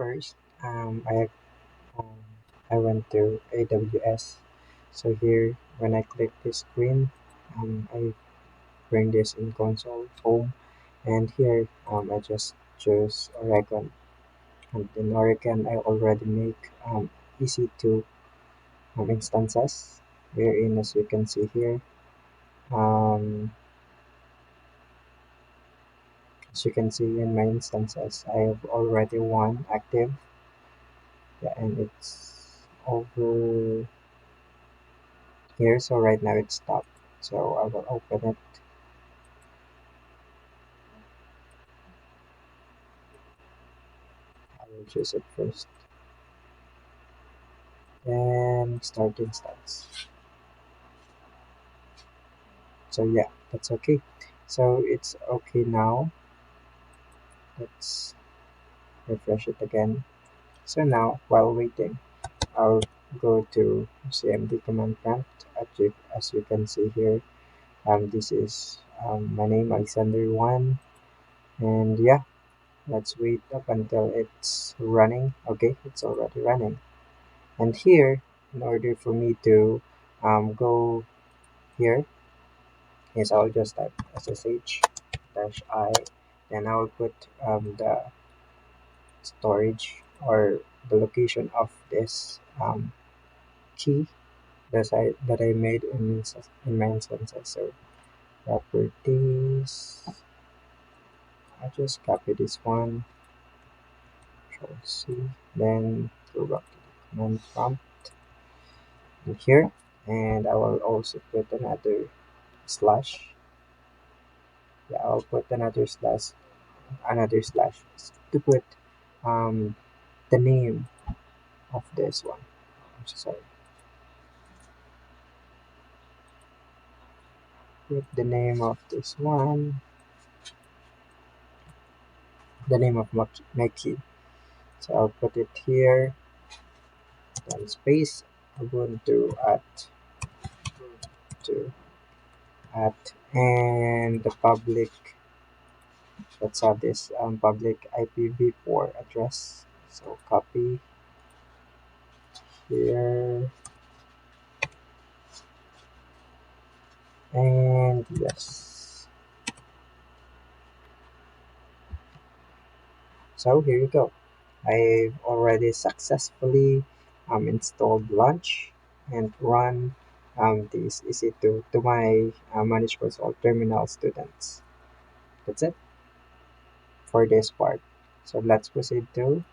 first, um, I went to AWS. So here, when I click this screen, I bring this in console home, and here I just choose Oregon. And in Oregon, I already make EC2 instances. Wherein, as you can see here, um, as you can see in my instances, I have already one active. Yeah, and it's over here. So right now it's stopped. So I will open it. I will choose it first. Then start instance. So yeah, that's okay. So it's okay now. Let's refresh it again. So now, while waiting, I'll go to CMD command prompt. As you can see here, this is my name, Alexander1. And yeah, let's wait up until it's running. Okay, it's already running. And here, in order for me to go here, is I'll just type SSH dash I, then I'll put the storage or the location of this key that I made in my instances. So properties, I just copy this one, Control C, then go back to the command prompt in here, and I will also put slash. Yeah, I'll put another slash to put um, the name of this one. I'm so sorry. Put the name of this one, the name of my key. So I'll put it here, then space Ubuntu to at and the public. Let's have this public IPv4 address. So copy here and yes. So here you go. I've already successfully installed Launch and run this EC2 to my Managed Console terminal students. That's it for this part. So let's proceed to